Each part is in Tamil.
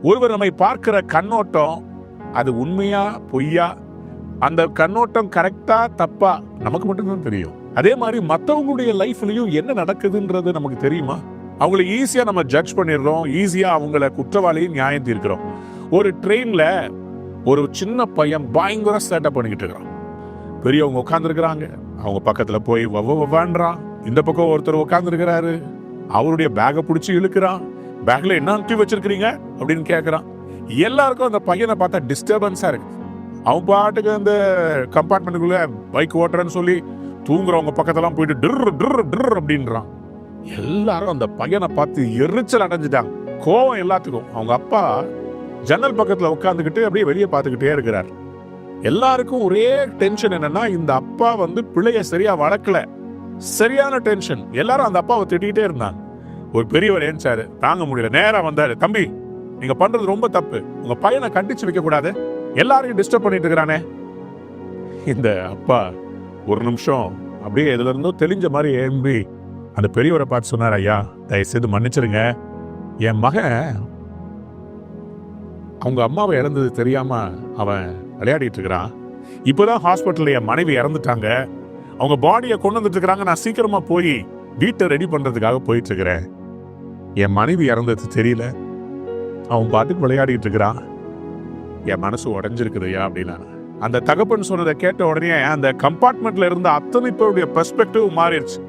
ஒருவர் நம்மை பார்க்கிற கண்ணோட்டம் அது உண்மையா பொய்யா, அந்த கண்ணோட்டம் கரெக்டா தப்பா நமக்கு மட்டும்தான் தெரியும். அதே மாதிரி மற்றவங்களுடைய லைஃப்லயும் என்ன நடக்குதுன்றது நமக்கு தெரியுமா? அவங்களை ஈஸியா நம்ம ஜட்ஜ் பண்ணிடுறோம், ஈஸியா அவங்கள குற்றவாளியும் நியாயம் தீர்க்கிறோம். ஒரு ட்ரெயின்ல ஒரு சின்ன பையன் பயங்கர சேட்டை பண்ணிக்கிட்டு இருக்கிறான். பெரியவங்க உட்காந்துருக்கிறாங்க, அவங்க பக்கத்துல போய் வவ்வான்றான். இந்த பக்கம் ஒருத்தர் உட்காந்துருக்கிறாரு, அவருடைய பேகை பிடிச்சி இழுக்கிறான். பேக்ல என்ன தூக்கி வச்சிருக்கிறீங்க அப்படின்னு கேட்கறான். எல்லாருக்கும் அந்த பையனை பார்த்தா டிஸ்டர்பன்ஸா இருக்கு. அவன் பாட்டுக்கு அந்த கம்பார்ட்மெண்ட்டுக்குள்ள பைக் ஓட்டுறேன்னு சொல்லி தூங்குறவங்க பக்கத்தெல்லாம் போயிட்டு டிர் டிர் டிர் அப்படின்றான். எல்லாரும் அந்த பையனை பார்த்து எரிச்சல் அடைஞ்சிட்டாங்க. கோவம் எல்லாத்துக்கும். அவங்க அப்பா ஜன்னல் பக்கத்துல உட்காந்துக்கிட்டு அப்படியே வெளியே பார்த்துக்கிட்டே இருக்கிறார். எல்லாருக்கும் ஒரே டென்ஷன் என்னன்னா, இந்த அப்பா பிள்ளைய சரியா வளர்க்கல. சரியான டென்ஷன். எல்லாரும் அந்த அப்பாவை திட்டிகிட்டே இருந்தாங்க. ஒரு பெரியவர் ஏன்ச்சாரு, தாங்க முடியல, நேரா வந்தாரு. தம்பி, நீங்க பண்றது ரொம்ப தப்பு, உங்க பையனை கண்டிச்சு வைக்க கூடாது, எல்லாரையும் டிஸ்டர்ப் பண்ணிட்டு இருக்கிறானே. இந்த அப்பா ஒரு நிமிஷம் அப்படியே எதுல இருந்தோ தெளிஞ்ச மாதிரி ஏம்பி அந்த பெரியவரை பார்த்து சொன்னார், ஐயா தயவுசெய்து மன்னிச்சிருங்க, என் மகன் அவங்க அம்மாவை இறந்தது தெரியாம அவன் விளையாடிட்டு இருக்கிறான். இப்பதான் ஹாஸ்பிட்டல்ல என் மனைவி இறந்துட்டாங்க, அவங்க பாடியை கொண்டு வந்துட்டு இருக்கிறாங்க, நான் சீக்கிரமா போய் வீட்டை ரெடி பண்றதுக்காக போயிட்டு இருக்கிறேன். என் மனைவி இறந்தது தெரியல, அவன் பாட்டுக்கு விளையாடிட்டு இருக்கிறான், என் மனசு உடைஞ்சிருக்குதுயா அப்படின்னா. அந்த தகப்பன் சொன்னதை கேட்ட உடனே அந்த கம்பார்ட்மெண்ட்ல இருந்த அத்தனை பேருடைய பெர்ஸ்பெக்டிவ் மாறிடுச்சு.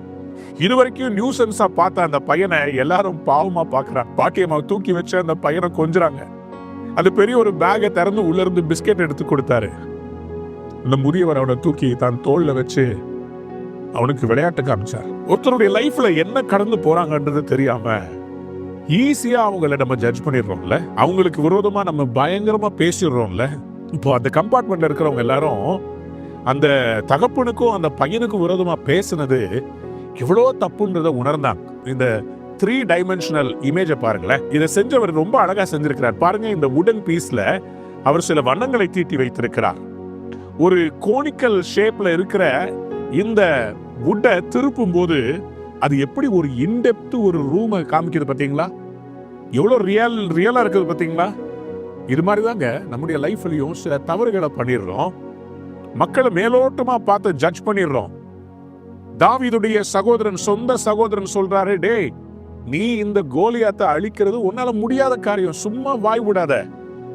இதுவரைக்கும் நியூசன்ஸா பார்த்த அந்த பையனை எல்லாரும் பாவமா பாக்குறாங்க. பாட்டியம்மா தூக்கி வச்சு அந்த பையனை கொஞ்சுறாங்க. அது பெரிய ஒரு பேகை திறந்து உள்ள இருந்து பிஸ்கெட் எடுத்து கொடுத்தாரு. அந்த முதியவர் அவனை தூக்கி தான் தோல்ல வச்சு அவனுக்கு விளையாட்டு காமிச்சார். ஒருத்தருடைய லைஃப்ல என்ன கடந்து போறாங்கன்றது தெரியாம ஈஸியா அவங்கள நம்ம ஜட்ஜ் பண்ணிடுறோம்ல, அவங்களுக்கு விரோதமா நம்ம பயங்கரமா பேசிடுறோம்ல. இப்போ அந்த கம்பார்ட்மெண்ட்ல இருக்கிறவங்க எல்லாரும் அந்த தகப்பனுக்கும் அந்த பையனுக்கும் விரோதமா பேசுனது எவ்வளோ தப்புன்றத உணர்ந்தாங்க. இந்த 3 டைமென்ஷனல் இமேஜை பாருங்களேன். இதை செஞ்சவர் ரொம்ப அழகா செஞ்சிருக்கிறார். பாருங்க, இந்த வுடன் பீஸ்ல அவர் சில வண்ணங்களை தீட்டி வைத்திருக்கிறார். ஒரு கோனிக்கல் ஷேப்ல இருக்கிற இந்த வுட்டை திருப்பும் போது அது எப்படி ஒரு இன்டெப்த் ஒரு ரூமை காமிக்குது பாத்தீங்களா? எவ்வளவு ரியலா இருக்குது பாத்தீங்களா? இது மாதிரிதாங்க நம்முடைய லைஃப்லயும் சில தவறுகளை பண்ணிடுறோம், மக்களை மேலோட்டமா பார்த்து ஜட்ஜ் பண்ணிடுறோம். தாவீதுடைய சகோதரன், சொந்த சகோதரன் சொல்றாரு, டேய் நீ இந்த கோலியாத்தை அழிக்கிறது உன்னால முடியாத காரியம், சும்மா வாய் விடாத,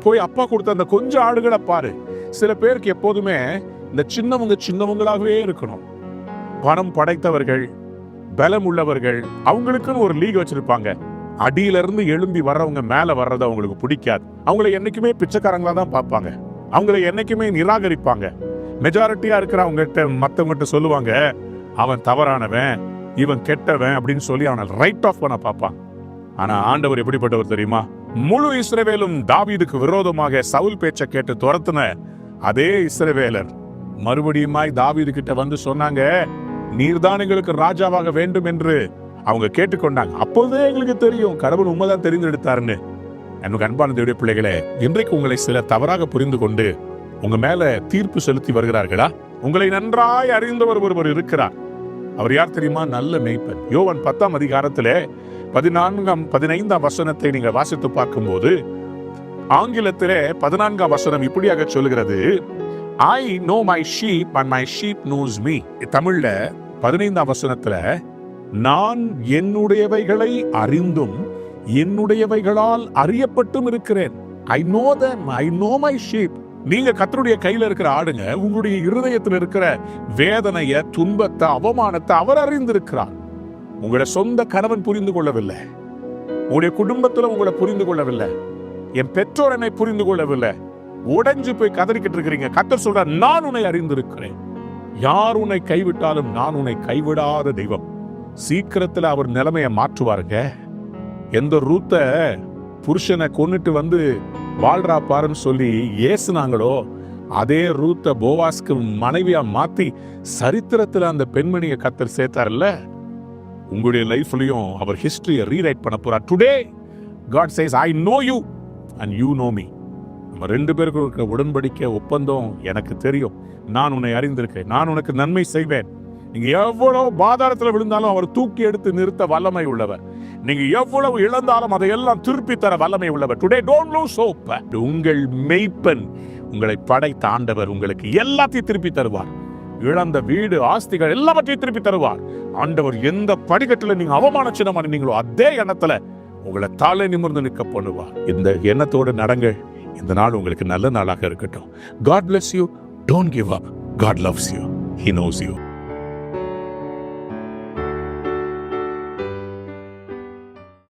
போய் அப்பா கொடுத்த அந்த கொஞ்சம் ஆடுகளை பாரு. சில பேருக்கு எப்போதுமே இந்த சின்னவங்களாகவே இருக்கணும். பணம் படைத்தவர்கள், பலம் உள்ளவர்கள், அவங்களுக்குன்னு ஒரு லீக் வச்சிருப்பாங்க. அடியில இருந்து எழும்பி வர்றவங்க மேல வர்றது அவங்களுக்கு பிடிக்காது. அவங்களை என்னைக்குமே பிச்சைக்காரங்களா தான் பார்ப்பாங்க, அவங்களை என்னைக்குமே நிராகரிப்பாங்க. மெஜாரிட்டியா இருக்கிறவங்க மத்தவங்கிட்ட சொல்லுவாங்க, அவன் தவறானவன், இவன் கெட்டவன் அப்படின்னு சொல்லி அவனை ரைட் ஆஃப் பண்ண பார்ப்பான். ஆனா ஆண்டவர் எப்படிப்பட்டவர் தெரியுமா? முழு இஸ்ரவேலும் தாவீதுக்கு விரோதமாக சவுல் பேச்சை கேட்டு துரத்துன அதே இஸ்ரவேலர் மறுபடியுமாய் தாவீது கிட்ட வந்து சொன்னாங்க, நீர்தான் எங்களுக்கு ராஜாவாக வேண்டும் என்று அவங்க கேட்டுக்கொண்டாங்க. அப்போதே எங்களுக்கு தெரியும் கடவுள் உண்மைதான் தெரிந்தெடுத்தாருன்னு. எனக்கு அன்பான தேவனுடைய பிள்ளைகளே, இன்றைக்கு உங்களை சில தவறாக புரிந்து கொண்டு உங்க மேல தீர்ப்பு செலுத்தி வருகிறார்களா? உங்களை நன்றாய் அறிந்தவர் ஒருவர் இருக்கிறார். அவர் யார் தெரியுமா? நல்ல மேய்ப்பன். யோவான் 10ஆம் அதிகாரத்திலே 15ஆம் வசனத்தை நீங்க வாசித்து பார்க்கும்போது ஆங்கிலத்திலே 14ஆம் வசனம் இப்படியாக சொல்கிறது, I know my sheep and my sheep knows me. தமிழ்ல 15ஆம் வசனத்துல, நான் என்னுடையவைகளை அறிந்தும் என்னுடையவைகளால் அறியப்பட்டும் இருக்கிறேன். I know them, I know my sheep. நீங்க கர்த்தருடைய கையில இருக்கிற ஆடுங்க. உங்களுடைய இருதயத்தில் இருக்கிற வேதனைய, துன்பத்தை, அவமானத்தை அவர் அறிந்திருக்கிறார். உங்களுடைய சொந்த கணவன் புரிந்து கொள்ளவில்லை, உங்களுடைய குடும்பத்துல உங்களை புரிந்து கொள்ளவில்லை, என் பெற்றோர் என்னை புரிந்து கொள்ளவில்லை, உடைஞ்சு போய் கதறிக்கிட்டு இருக்கிறீங்க. கர்த்தர் சொல்றார், நான் உன்னை அறிந்திருக்கிறேன். யார் உன்னை கைவிட்டாலும் நான் உன்னை கைவிடாத தெய்வம். சீக்கிரத்துல அவர் நிலைமையை மாற்றுவாருங்க. எந்த ரூத்த புருஷனை கொன்னுட்டு வந்து வாழ்றா பாருன்னு சொல்லி ஏசுனாங்களோ, அதே ரூத்த போவாஸ்க்கு மனைவியா மாத்தி சரித்திரத்துல அந்த பெண்மணியை கர்த்தர் சேர்த்தார்ல. உங்களுடைய லைஃப்லயும் அவர் ஹிஸ்டரியை ரீரைட் பண்ண போறார். Today God says, I know you and you know me. நம்ம 2 பேருக்கும் இருக்கிற உடன்படிக்கை ஒப்பந்தம் எனக்கு தெரியும். நான் உன்னை அறிந்திருக்கேன், நான் உனக்கு நன்மை செய்வேன். நீங்க எவ்வளவு பாதாளத்துல விழுந்தாலும் அவர் தூக்கி எடுத்து நிறுத்த வல்லமை உள்ளவர். நீங்க எவ்வளவு இழந்தாலும் அதையெல்லாம் திருப்பி தர வல்லமை உள்ளவர். Today don't loose hope. உங்கள் மெய்ப்பன், உங்களை படைத்த ஆண்டவர் உங்களுக்கு எல்லாத்தையும் திருப்பி தருவார். இழந்த வீடு, ஆஸ்திகள் எல்லாவற்றையும் திருப்பி தருவார். ஆண்டவர் எந்த படிக்கட்டுல நீங்க அவமான சின்னமா நீங்களோ அதே எண்ணத்துல உங்களை தலை நிமிர்ந்து நிற்க பண்ணுவார். இந்த எண்ணத்தோடு நடங்க. இந்த நாள் உங்களுக்கு நல்ல நாளாக இருக்கட்டும். God bless you. Don't give up. God loves you. He knows you.